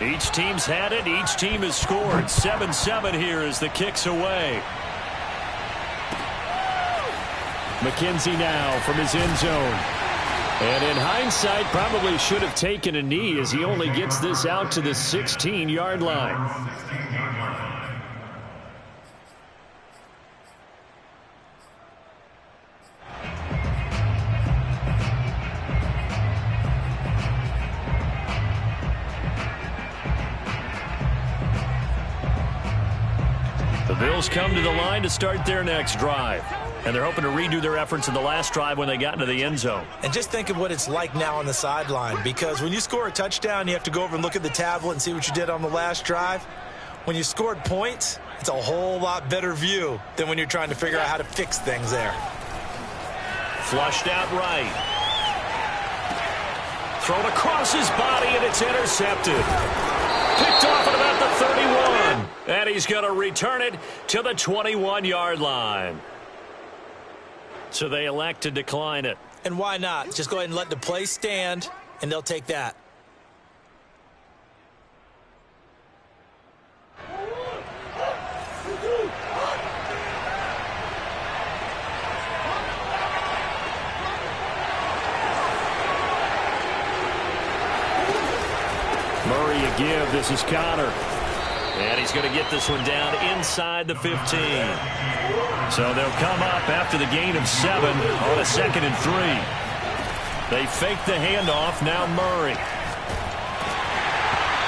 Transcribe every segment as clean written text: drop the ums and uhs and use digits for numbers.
Each team's had it. Each team has scored. 7-7 here as the kick's away. McKenzie now from his end zone. And in hindsight, probably should have taken a knee as he only gets this out to the 16-yard line. The Bills come to the line to start their next drive. And they're hoping to redo their efforts in the last drive when they got into the end zone. And just think of what it's like now on the sideline, because when you score a touchdown, you have to go over and look at the tablet and see what you did on the last drive. When you scored points, it's a whole lot better view than when you're trying to figure out how to fix things there. Flushed out right. Thrown across his body, and it's intercepted. Picked off at about the 31. And he's going to return it to the 21-yard line. So they elect to decline it. And why not? Just go ahead and let the play stand, and they'll take that. Murray a give. This is Connor. And he's going to get this one down inside the 15. So they'll come up after the gain of 7 on a 2nd and 3. They fake the handoff. Now Murray.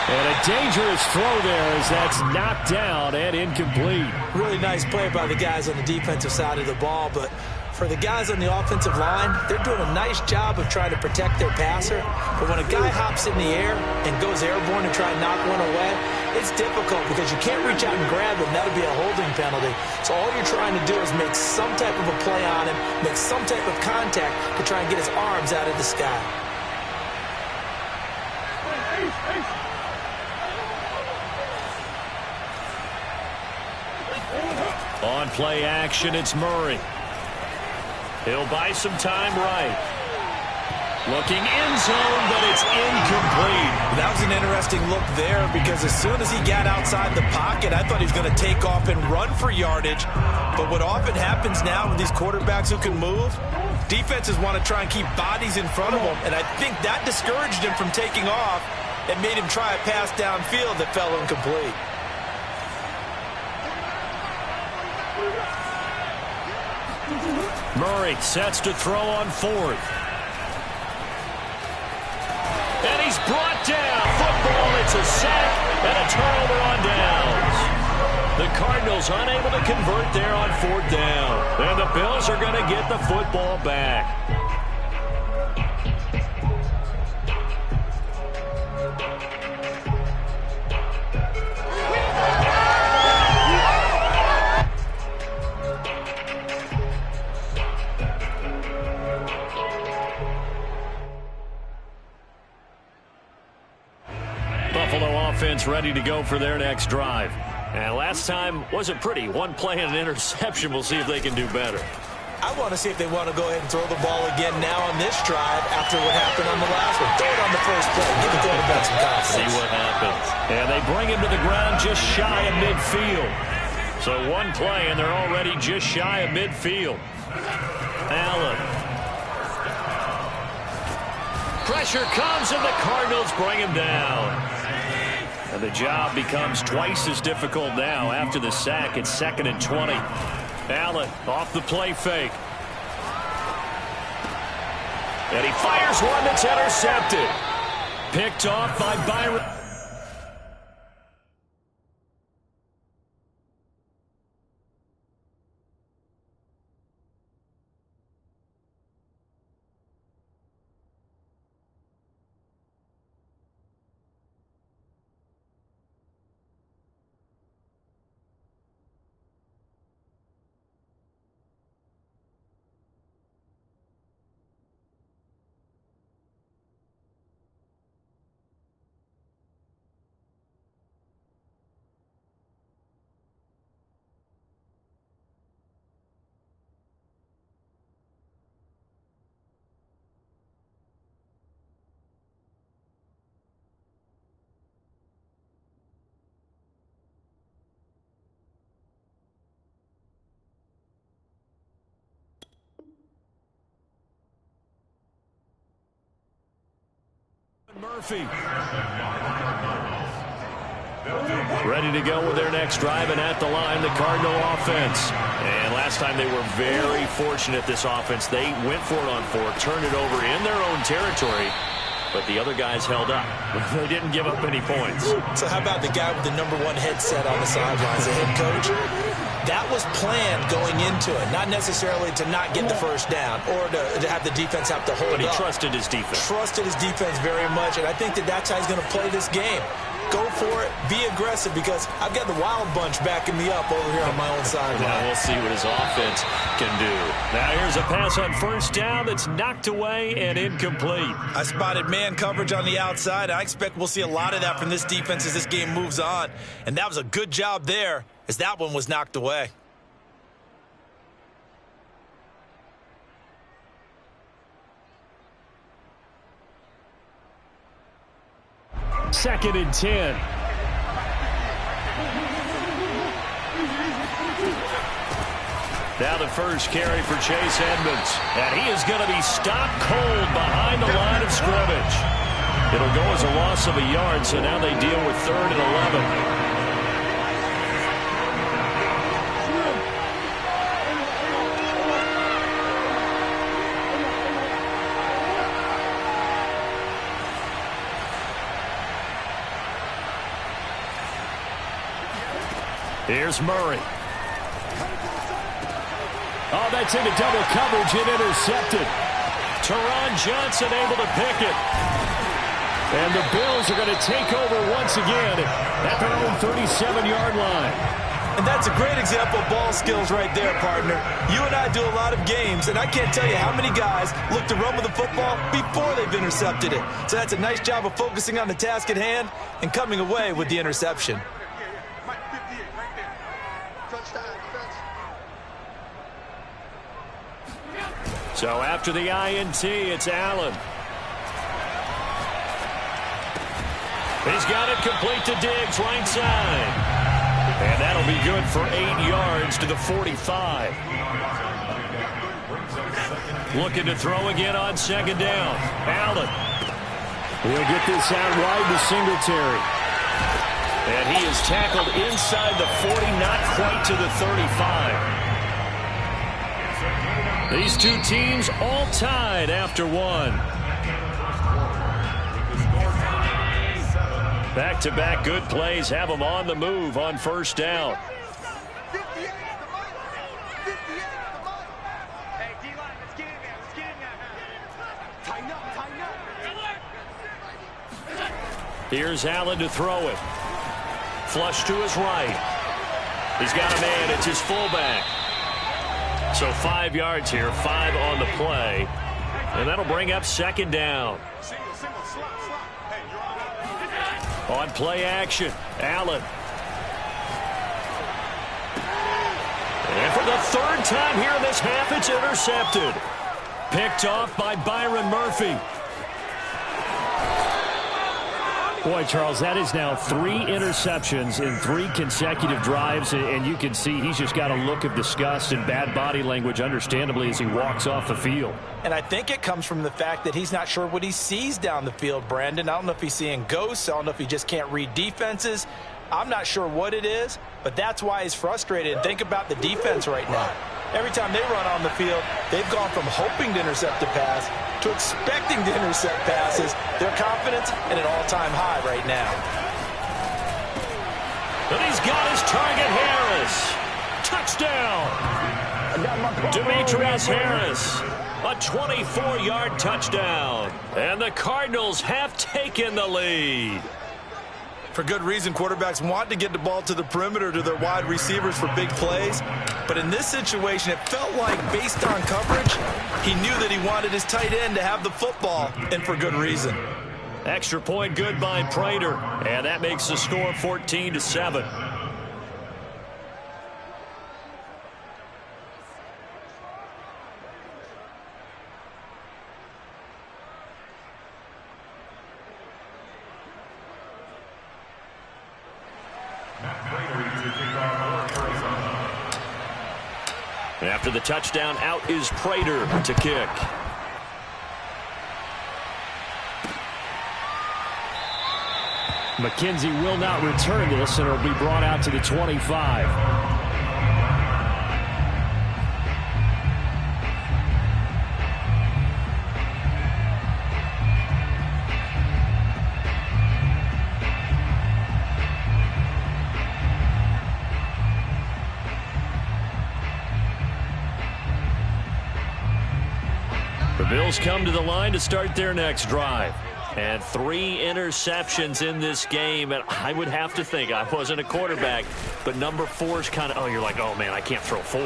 And a dangerous throw there as that's knocked down and incomplete. Really nice play by the guys on the defensive side of the ball, but for the guys on the offensive line, they're doing a nice job of trying to protect their passer. But when a guy hops in the air and goes airborne to try and knock one away, it's difficult because you can't reach out and grab him. That would be a holding penalty. So all you're trying to do is make some type of a play on him, make some type of contact to try and get his arms out of the sky. On play action, it's Murray. He'll buy some time right. Looking end zone, but it's incomplete. That was an interesting look there because as soon as he got outside the pocket, I thought he was going to take off and run for yardage. But what often happens now with these quarterbacks who can move, defenses want to try and keep bodies in front of them. And I think that discouraged him from taking off and made him try a pass downfield that fell incomplete. Murray sets to throw on 4th. And he's brought down. Football, it's a sack and a turnover on downs. The Cardinals unable to convert there on 4th down. And the Bills are going to get the football back. Buffalo offense ready to go for their next drive. And last time wasn't pretty. One play and an interception. We'll see if they can do better. I want to see if they want to go ahead and throw the ball again now on this drive after what happened on the last one. Throw it on the first play. Give the quarterback some confidence. See what happens. And they bring him to the ground just shy of midfield. So one play and they're already just shy of midfield. Allen. Pressure comes and the Cardinals bring him down. And the job becomes twice as difficult now after the sack. It's 2nd and 20. Allen off the play fake. And he fires one that's intercepted. Picked off by Byron. Murphy. Ready to go with their next drive, and at the line, the Cardinal offense. And last time they were very fortunate, this offense. They went for it on fourth, turned it over in their own territory, but the other guys held up. They didn't give up any points. So how about the guy with the #1 headset on the sidelines, the head coach? That was planned going into it, not necessarily to not get the first down or to have the defense have to hold up. But he trusted his defense. Trusted his defense very much, and I think that's how he's going to play this game. Go for it. Be aggressive, because I've got the Wild Bunch backing me up over here on my own sideline. Now we'll see what his offense can do. Now here's a pass on first down that's knocked away and incomplete. I spotted man coverage on the outside. I expect we'll see a lot of that from this defense as this game moves on. And that was a good job there, as that one was knocked away. Second and 10. Now the first carry for Chase Edmonds. And he is going to be stopped cold behind the line of scrimmage. It'll go as a loss of a yard, so now they deal with 3rd and 11. Here's Murray. Oh, that's into double coverage and intercepted. Teron Johnson able to pick it. And the Bills are going to take over once again at their own 37-yard line. And that's a great example of ball skills right there, partner. You and I do a lot of games, and I can't tell you how many guys look to run with the football before they've intercepted it. So that's a nice job of focusing on the task at hand and coming away with the interception. So after the INT, it's Allen. He's got it complete to Diggs, right side. And that'll be good for 8 yards to the 45. Looking to throw again on second down. Allen. He'll get this out wide to Singletary. And he is tackled inside the 40, not quite to the 35. These two teams all tied after one. Back-to-back good plays have them on the move on first down. Here's Allen to throw it. Flush to his right. He's got a man. It's his fullback. So 5 yards here, 5 on the play. And that'll bring up second down. On play action, Allen. And for the 3rd time here in this half, it's intercepted. Picked off by Byron Murphy. Boy, Charles, that is now 3 interceptions in 3 consecutive drives, and you can see he's just got a look of disgust and bad body language, understandably, as he walks off the field. And I think it comes from the fact that he's not sure what he sees down the field, Brandon. I don't know if he's seeing ghosts. I don't know if he just can't read defenses. I'm not sure what it is, but that's why he's frustrated. And think about the defense right now. Every time they run on the field, they've gone from hoping to intercept a pass to expecting to intercept passes. Their confidence at an all-time high right now. And he's got his target, Harris. Touchdown. Demetrius Harris. A 24-yard touchdown. And the Cardinals have taken the lead. For good reason, quarterbacks want to get the ball to the perimeter to their wide receivers for big plays. But in this situation, it felt like, based on coverage, he knew that he wanted his tight end to have the football, and for good reason. Extra point good by Prater, and that makes the score 14-7. After the touchdown, out is Prater to kick. McKenzie will not return this, and it'll be brought out to the 25. The Bills come to the line to start their next drive. And 3 interceptions in this game. And I would have to think, I wasn't a quarterback, but number 4 is kind of, oh, you're like, oh, man, I can't throw 4.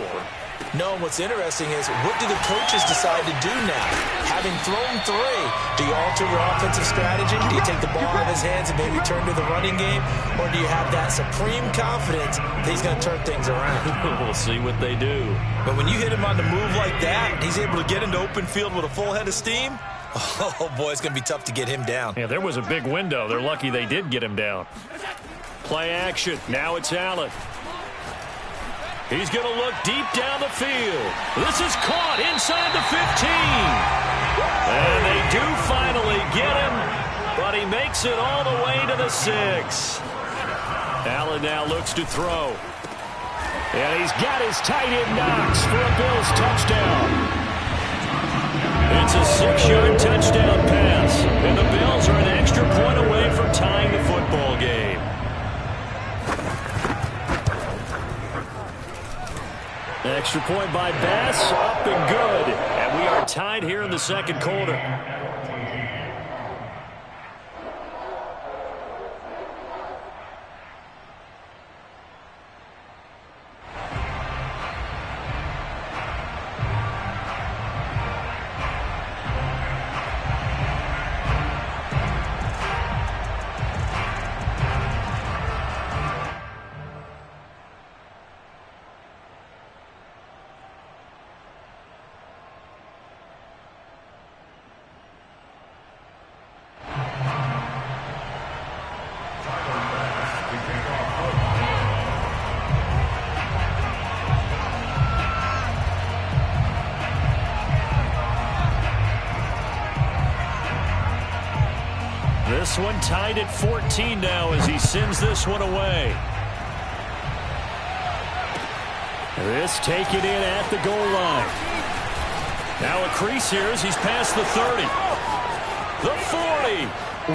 No, what's interesting is, what do the coaches decide to do now? Having thrown 3, do you alter your offensive strategy? Do you take the ball out of his hands and maybe turn to the running game? Or do you have that supreme confidence that he's going to turn things around? We'll see what they do. But when you hit him on the move like that, he's able to get into open field with a full head of steam. Oh, boy, it's going to be tough to get him down. Yeah, there was a big window. They're lucky they did get him down. Play action. Now it's Allen. He's going to look deep down the field. This is caught inside the 15. And they do finally get him, but he makes it all the way to the 6. Allen now looks to throw. And he's got his tight end Knox for a Bills touchdown. It's a 6-yard touchdown pass, and the Bills are an extra point away from tying the football game. Extra point by Bass, up and good. And we are tied here in the second quarter. This one tied at 14 now as he sends this one away. This taken in at the goal line. Now a crease here as he's past the 30. The 40.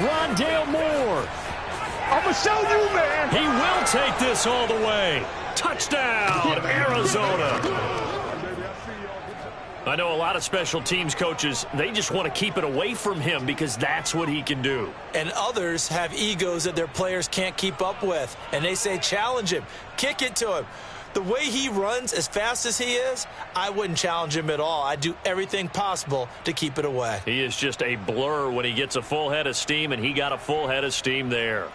Rondale Moore. I'm going to show you, man. He will take this all the way. Touchdown, Arizona. I know a lot of special teams coaches, they just want to keep it away from him because that's what he can do. And others have egos that their players can't keep up with. And they say, challenge him, kick it to him. The way he runs as fast as he is, I wouldn't challenge him at all. I'd do everything possible to keep it away. He is just a blur when he gets a full head of steam, and he got a full head of steam there.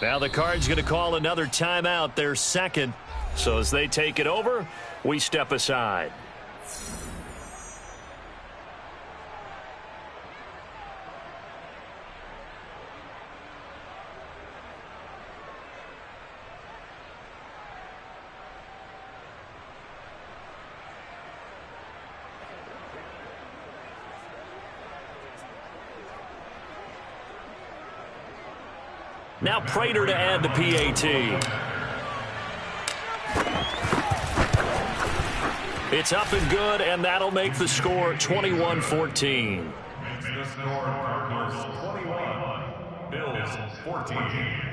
Now the Cards going to call another timeout, their second. So as they take it over, we step aside. Now Prater to add the PAT. It's up and good, and that'll make the score 21-14. Makes the score Cardinals 21, Bills 14.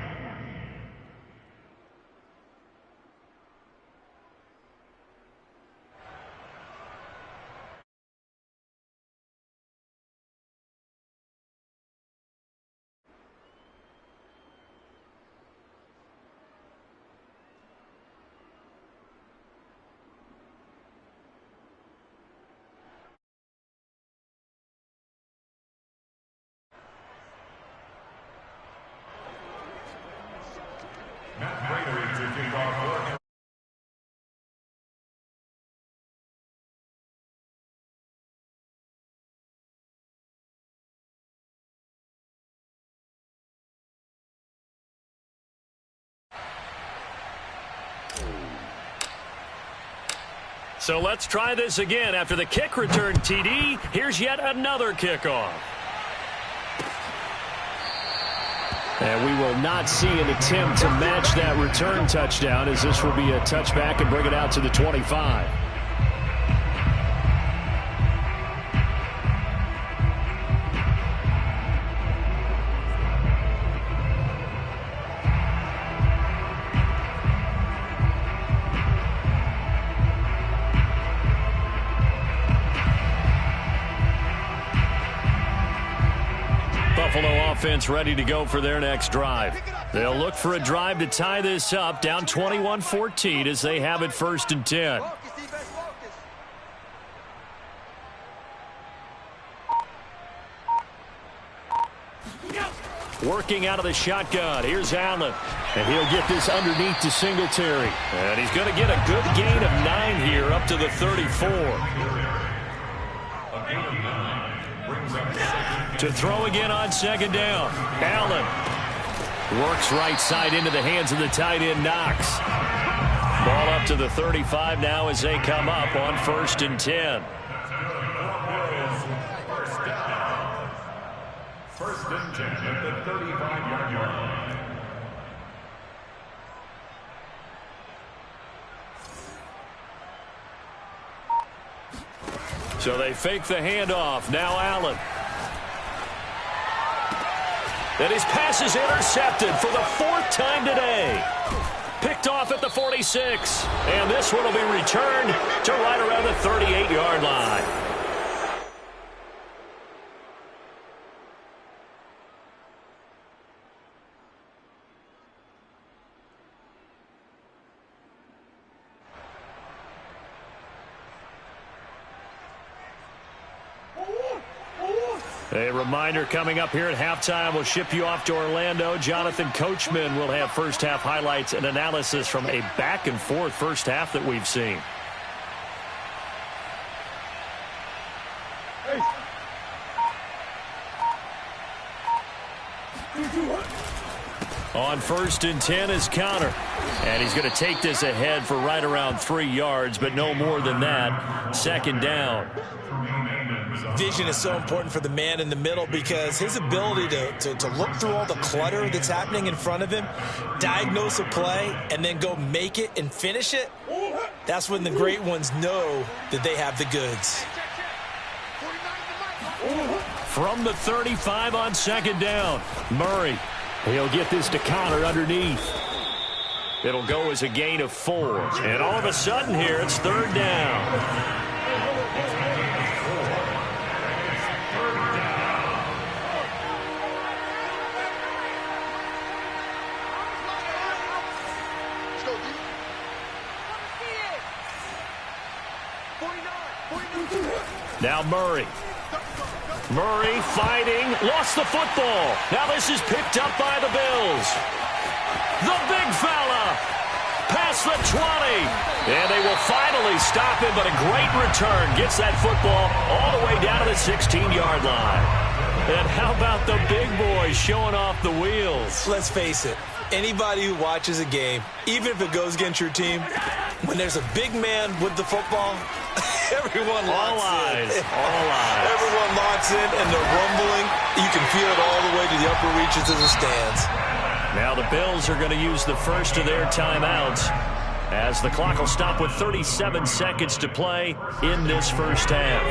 So let's try this again. After the kick return TD, here's yet another kickoff. And we will not see an attempt to match that return touchdown, as this will be a touchback and bring it out to the 25. Buffalo offense ready to go for their next drive. They'll look for a drive to tie this up, down 21-14 as they have it 1st and 10. Working out of the shotgun. Here's Allen. And he'll get this underneath to Singletary. And he's going to get a good gain of 9 here up to the 34. To throw again on 2nd down. Allen works right side into the hands of the tight end Knox. Ball up to the 35 now as they come up on 1st and 10. First and 10 at the 35-yard line. So they fake the handoff. Now Allen. And his pass is intercepted for the 4th time today. Picked off at the 46. And this one will be returned to right around the 38-yard line. A reminder coming up here at halftime. We'll ship you off to Orlando. Jonathan Coachman will have first half highlights and analysis from a back-and-forth first half that we've seen. On 1st and 10 is Conner. And he's going to take this ahead for right around 3 yards, but no more than that. 2nd down. Vision is so important for the man in the middle because his ability to look through all the clutter that's happening in front of him, diagnose a play, and then go make it and finish it, that's when the great ones know that they have the goods. From the 35 on 2nd down, Murray. He'll get this to Conner underneath. It'll go as a gain of 4. And all of a sudden here, it's 3rd down. Now Murray. Murray fighting, lost the football. Now this is picked up by the Bills. The big fella past the 20. And they will finally stop him, but a great return. Gets that football all the way down to the 16-yard line. And how about the big boy showing off the wheels? Let's face it. Anybody who watches a game, even if it goes against your team, when there's a big man with the football, everyone locks in. All eyes. Everyone locks in, and they're rumbling. You can feel it all the way to the upper reaches of the stands. Now the Bills are going to use the first of their timeouts as the clock will stop with 37 seconds to play in this first half.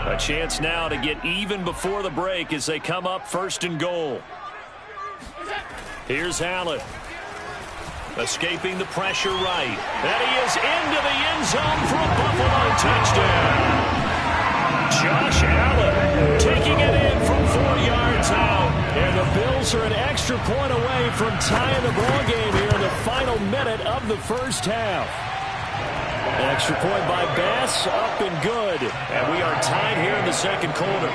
A chance now to get even before the break as they come up 1st and goal. Here's Allen. Escaping the pressure right. And he is into the end zone for a Buffalo touchdown. Josh Allen taking it in from 4 yards out. And the Bills are an extra point away from tying the ball game here in the final minute of the first half. An extra point by Bass, up and good. And we are tied here in the 2nd quarter.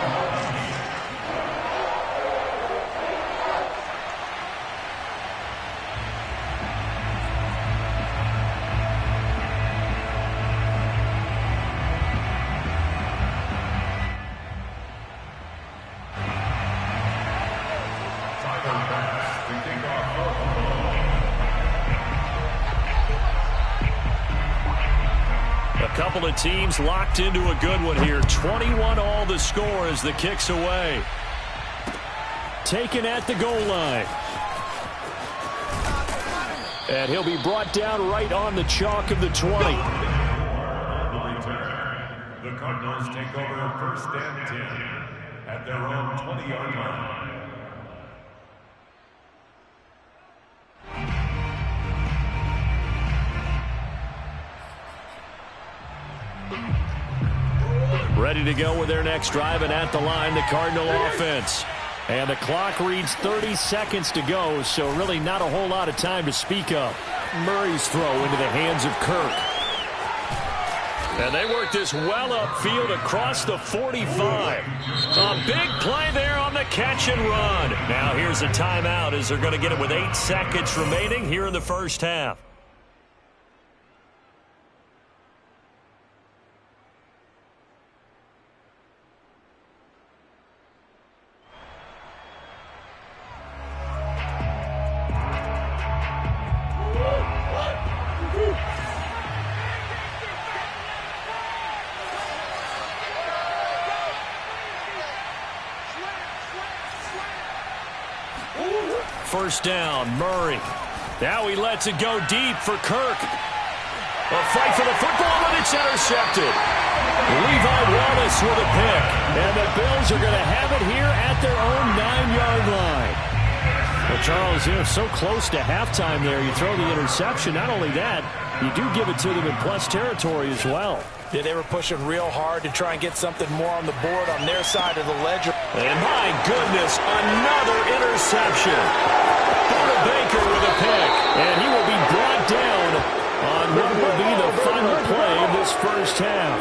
couple of teams locked into a good one here. 21-all the score as the kick's away. Taken at the goal line. And he'll be brought down right on the chalk of the 20. The Cardinals take over first and 10 at their own 20-yard line. Ready to go with their next drive, and at the line, the Cardinal offense. And the clock reads 30 seconds to go, so really not a whole lot of time to speak of. Murray's throw into the hands of Kirk. And they work this well upfield across the 45. A big play there on the catch and run. Now here's a timeout as they're going to get it with 8 seconds remaining here in the first half. First down, Murray. Now he lets it go deep for Kirk. A fight for the football, but it's intercepted. Levi Wallace with a pick. And the Bills are going to have it here at their own 9-yard line. Well, Charles, you're so close to halftime there. You throw the interception. Not only that, you do give it to them in plus territory as well. Yeah, they were pushing real hard to try and get something more on the board on their side of the ledger. And my goodness, another interception. Buda Baker with a pick. And he will be brought down on what will be the final play of this first half.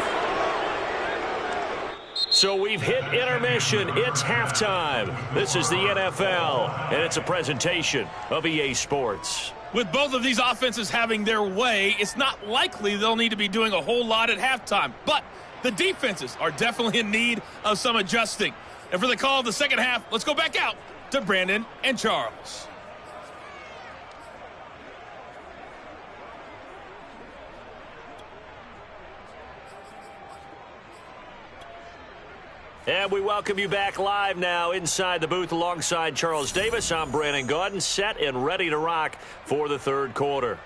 So we've hit intermission. It's halftime. This is the NFL, and it's a presentation of EA Sports. With both of these offenses having their way, it's not likely they'll need to be doing a whole lot at halftime. But the defenses are definitely in need of some adjusting. And for the call of the second half, let's go back out to Brandon and Charles. And we welcome you back live now inside the booth alongside Charles Davis. I'm Brandon Gaudin, set and ready to rock for the third quarter.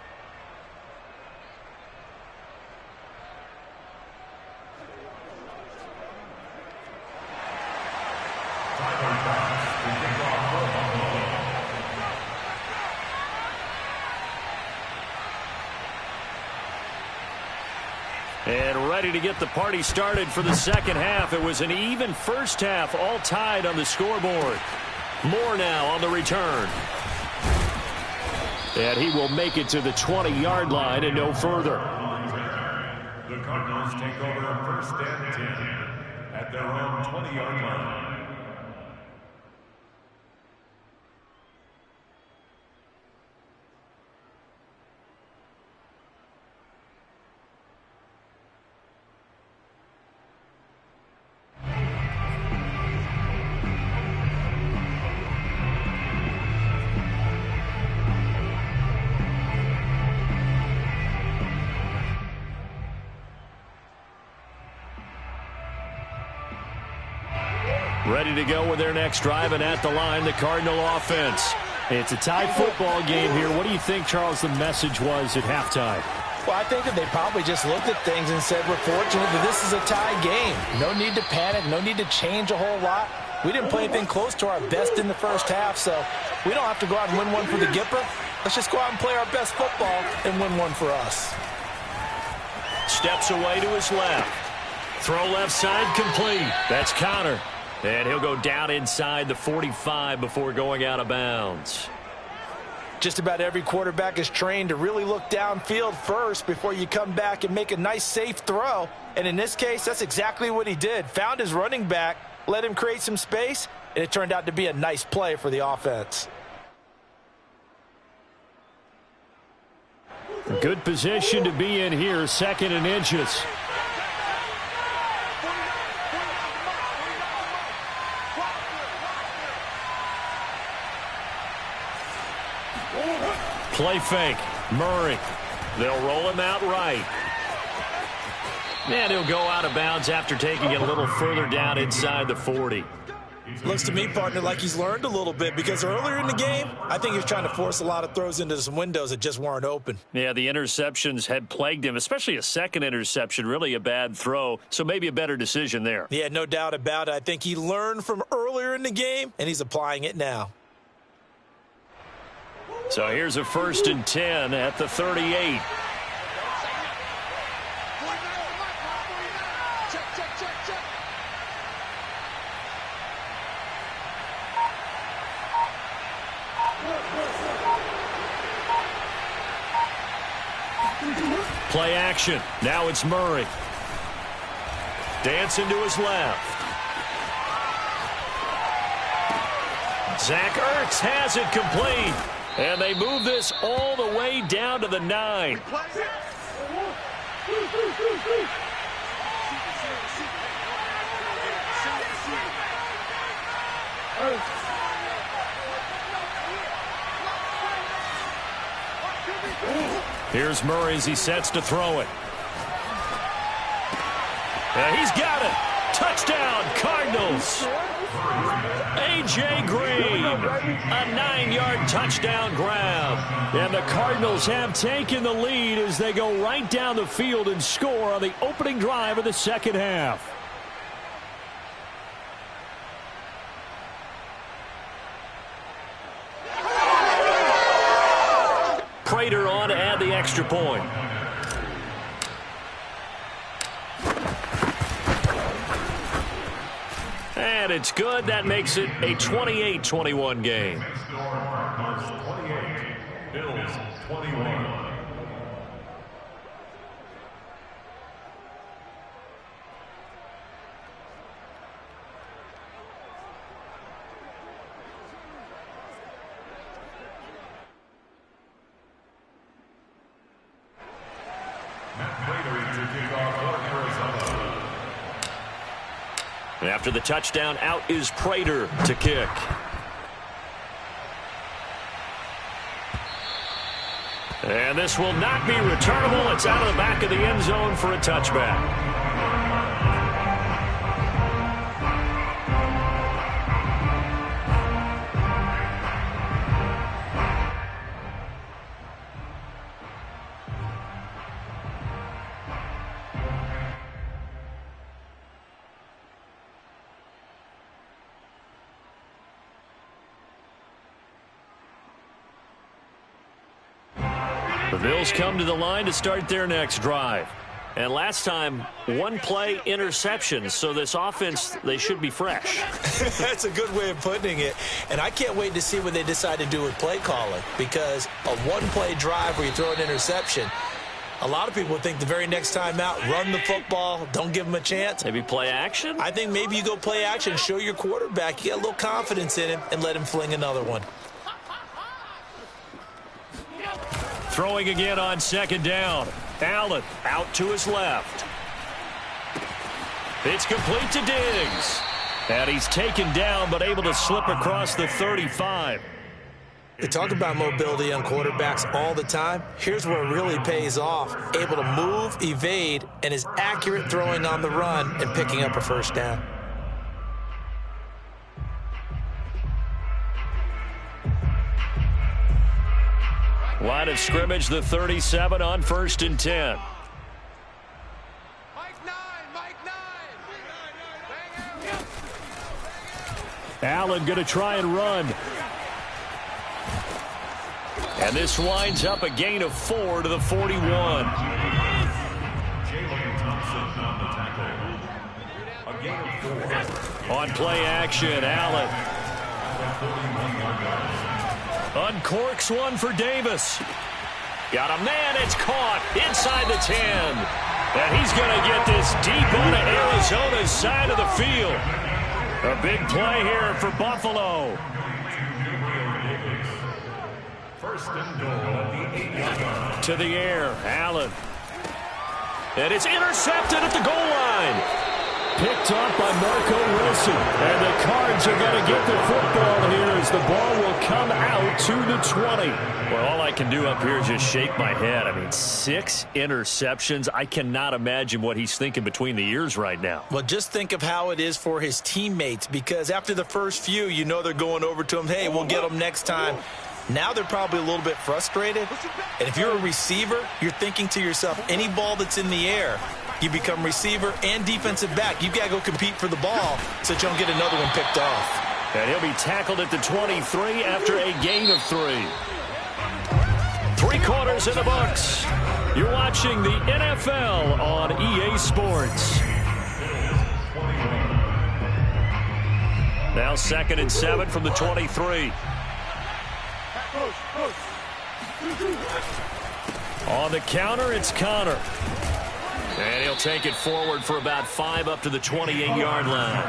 And ready to get the party started for the second half. It was an even first half, all tied on the scoreboard. Moore now on the return. And he will make it to the 20-yard line and no further. The Cardinals take over first and 10 at their own 20-yard line. Ready to go with their next drive, and at the line, the Cardinal offense. It's a tie football game here. What do you think, Charles, the message was at halftime? Well, I think that they probably just looked at things and said, we're fortunate that this is a tie game. No need to panic, no need to change a whole lot. We didn't play anything close to our best in the first half, so we don't have to go out and win one for the Gipper. Let's just go out and play our best football and win one for us. Steps away to his left. Throw left side complete. That's Connor. And he'll go down inside the 45 before going out of bounds. Just about every quarterback is trained to really look downfield first before you come back and make a nice, safe throw. And in this case, that's exactly what he did. Found his running back, let him create some space, and it turned out to be a nice play for the offense. Good position to be in here, second and inches. Play fake. Murray. They'll roll him out right. And he'll go out of bounds after taking it a little further down inside the 40. Looks to me, partner, like he's learned a little bit, because earlier in the game, I think he was trying to force a lot of throws into some windows that just weren't open. Yeah, the interceptions had plagued him, especially a second interception, really a bad throw, so maybe a better decision there. Yeah, no doubt about it. I think he learned from earlier in the game, and he's applying it now. So here's a 1st and 10 at the 38. Play action. Now it's Murray. Dancing to his left. Zach Ertz has it complete. And they move this all the way down to the 9. Here's Murray as he sets to throw it. He's got it. Touchdown, Cardinals. A.J. Green, a 9-yard touchdown grab. And the Cardinals have taken the lead as they go right down the field and score on the opening drive of the second half. Prater on to add the extra point. And it's good. That makes it a 28-21 game. Cardinals 28, Bills 21. After the touchdown, out is Prater to kick. And this will not be returnable. It's out of the back of the end zone for a touchback. The Bills come to the line to start their next drive. And last time, one play interception. So this offense, they should be fresh. That's a good way of putting it. And I can't wait to see what they decide to do with play calling. Because a one-play drive where you throw an interception, a lot of people think the very next time out, run the football, don't give them a chance. Maybe play action? I think maybe you go play action, show your quarterback, you get a little confidence in him, and let him fling another one. Throwing again on second down. Allen out to his left. It's complete to Diggs. And he's taken down but able to slip across the 35. They talk about mobility on quarterbacks all the time. Here's where it really pays off. Able to move, evade, and his accurate throwing on the run and picking up a first down. Line of scrimmage, the 37 on 1st and 10. Allen going to try and run. And this winds up a gain of 4 to the 41. Jalen Thompson on the tackle. A gain of 4. On play action, Allen. Uncorks one for Davis. Got a man, it's caught inside the 10. And he's going to get this deep onto Arizona's side of the field. A big play here for Buffalo. First and goal at the 8-yard line. To the air, Allen. And it's intercepted at the goal line. Picked off by Marco Wilson. And the Cards are going to get the football here as the ball will come out to the 20. Well, all I can do up here is just shake my head. I mean, 6 interceptions. I cannot imagine what he's thinking between the ears right now. Well, just think of how it is for his teammates, because after the first few, you know they're going over to him, hey, we'll get them next time. Now they're probably a little bit frustrated. And if you're a receiver, you're thinking to yourself, any ball that's in the air, you become receiver and defensive back. You've got to go compete for the ball so that you don't get another one picked off. And he'll be tackled at the 23 after a gain of 3. 3 quarters in the books. You're watching the NFL on EA Sports. Now 2nd and 7 from the 23. On the counter, it's Connor. And he'll take it forward for about 5 up to the 28-yard line.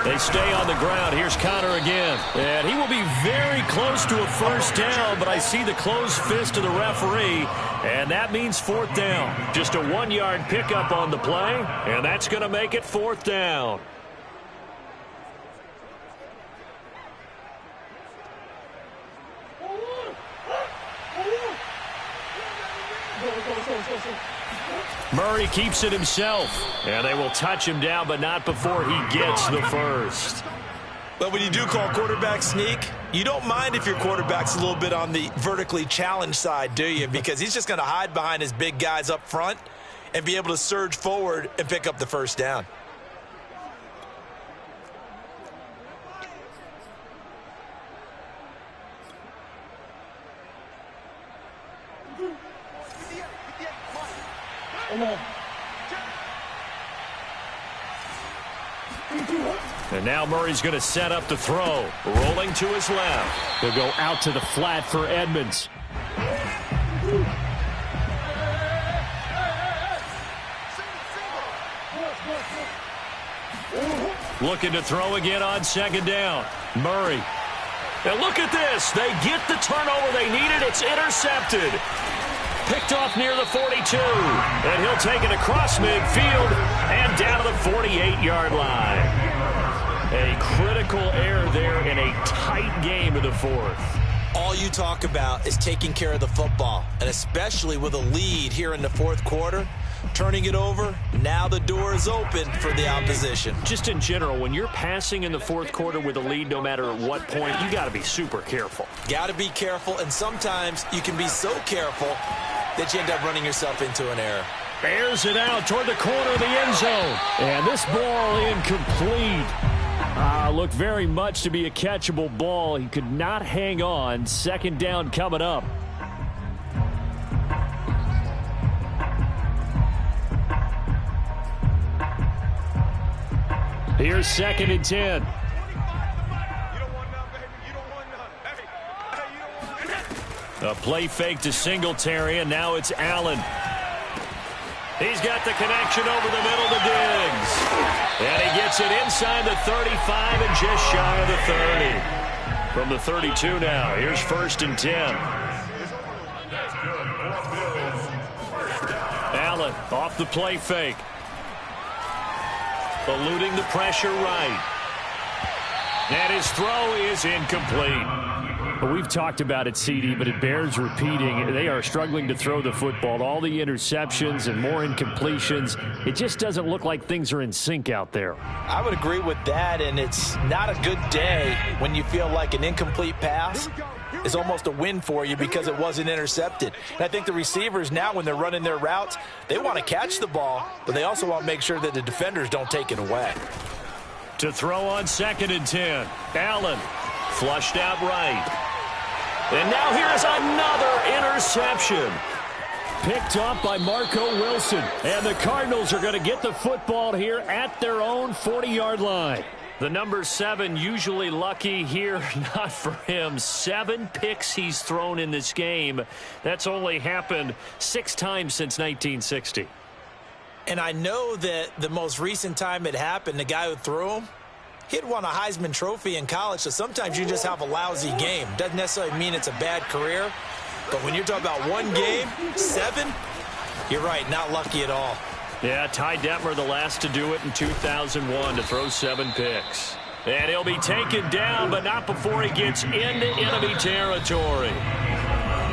They stay on the ground. Here's Connor again. And he will be very close to a first down, but I see the closed fist of the referee, and that means 4th down. Just a 1-yard pickup on the play, and that's going to make it 4th down. Murray keeps it himself, and they will touch him down, but not before he gets the first. But when you do call quarterback sneak, you don't mind if your quarterback's a little bit on the vertically challenged side, do you? Because he's just going to hide behind his big guys up front and be able to surge forward and pick up the first down. And now Murray's going to set up the throw. Rolling to his left. He'll go out to the flat for Edmonds. Looking to throw again on 2nd down. Murray. And look at this. They get the turnover they needed. It's intercepted. Picked off near the 42. And he'll take it across midfield and down to the 48-yard line. A critical error there in a tight game of the 4th. All you talk about is taking care of the football, and especially with a lead here in the 4th quarter, turning it over, now the door is open for the opposition. Just in general, when you're passing in the 4th quarter with a lead, no matter at what point, you got to be super careful. Got to be careful, and sometimes you can be so careful that you end up running yourself into an error. Bears it out toward the corner of the end zone. And this ball incomplete. Looked very much to be a catchable ball. He could not hang on. 2nd down coming up. Here's 2nd and 10. A play fake to Singletary, and now it's Allen. He's got the connection over the middle to Diggs. And he gets it inside the 35 and just shy of the 30. From the 32 now, here's 1st and 10. Allen off the play fake. Eluding the pressure right. And his throw is incomplete. Well, we've talked about it, CD, but it bears repeating. They are struggling to throw the football. All the interceptions and more incompletions. It just doesn't look like things are in sync out there. I would agree with that, and it's not a good day when you feel like an incomplete pass is almost a win for you because it wasn't intercepted. And I think the receivers now, when they're running their routes, they want to catch the ball, but they also want to make sure that the defenders don't take it away. To throw on 2nd and 10. Allen flushed out right. And now here's another interception. Picked off by Marco Wilson. And the Cardinals are going to get the football here at their own 40-yard line. The number 7 usually lucky here, not for him. 7 picks he's thrown in this game. That's only happened 6 times since 1960. And I know that the most recent time it happened, the guy who threw him, He had won a Heisman Trophy in college, so sometimes you just have a lousy game. Doesn't necessarily mean it's a bad career. But when you're talking about one game, 7, you're right, not lucky at all. Yeah, Ty Detmer, the last to do it in 2001, to throw 7 picks. And he'll be taken down, but not before he gets into enemy territory.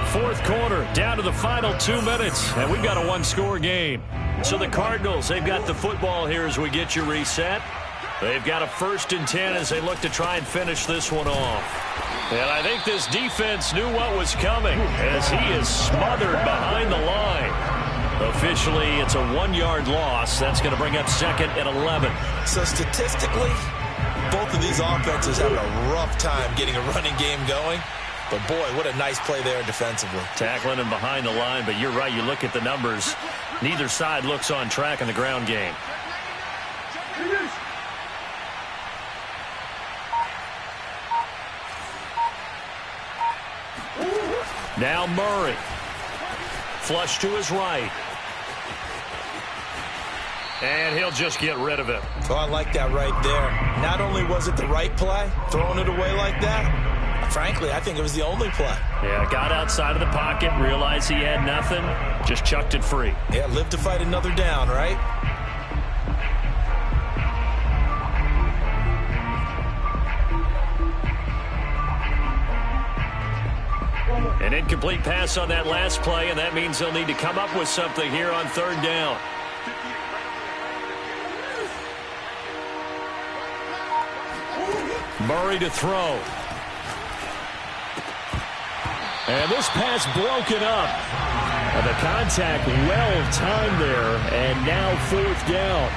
Fourth quarter, down to the final 2 minutes, and we've got a one-score game. So the Cardinals, they've got the football here as we get you reset. They've got a 1st and 10 as they look to try and finish this one off. And I think this defense knew what was coming as he is smothered behind the line. Officially, it's a 1-yard loss. That's going to bring up 2nd and 11. So statistically, both of these offenses have a rough time getting a running game going. But, boy, what a nice play there defensively. Tackling him behind the line, but you're right. You look at the numbers. Neither side looks on track in the ground game. Now Murray. Flush to his right. And he'll just get rid of it. Oh, I like that right there. Not only was it the right play, throwing it away like that, frankly, I think it was the only play. Yeah, got outside of the pocket, realized he had nothing, just chucked it free. Yeah, live to fight another down, right? An incomplete pass on that last play, and that means they'll need to come up with something here on 3rd down. Murray to throw. And this pass broken up. And the contact well-timed there, and now 4th down.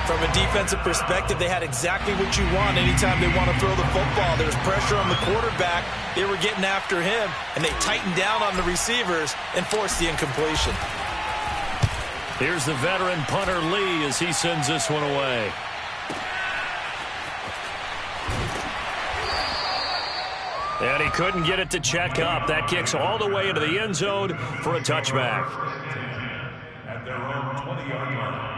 From a defensive perspective, they had exactly what you want anytime they want to throw the football. There's pressure on the quarterback. They were getting after him, and they tightened down on the receivers and forced the incompletion. Here's the veteran punter Lee as he sends this one away. And he couldn't get it to check up. That kicks all the way into the end zone for a touchback. At their own 20-yard line.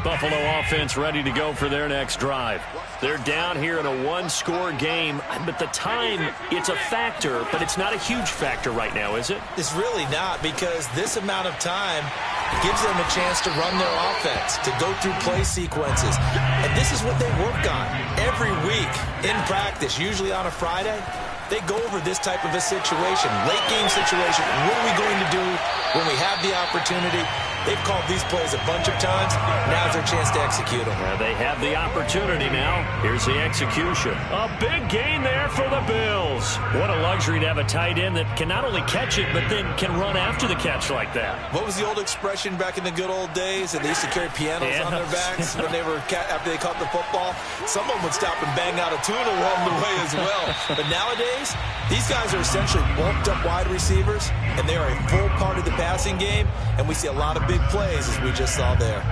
Buffalo offense ready to go for their next drive. They're down here in a 1-score game, but the time, it's a factor, but it's not a huge factor right now, is it? It's really not, because this amount of time gives them a chance to run their offense, to go through play sequences. And this is what they work on every week in practice, usually on a Friday. They go over this type of a situation, late game situation. What are we going to do when we have the opportunity? They've called these plays a bunch of times. Now's their chance to execute them. They have the opportunity now. Here's the execution. A big gain there for the Bills. What a luxury to have a tight end that can not only catch it, but then can run after the catch like that. What was the old expression back in the good old days? And they used to carry pianos on their backs when they were after they caught the football. Someone would stop and bang out a tune along the way as well. But nowadays, these guys are essentially bulked up wide receivers, and they are a full part of the passing game, and we see a lot of big plays as we just saw there.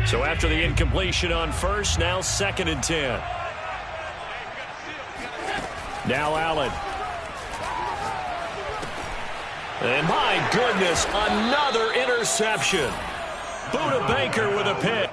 So after the incompletion on 1st, now 2nd and 10. Now Allen. And my goodness, another interception. Buda Baker with a pick.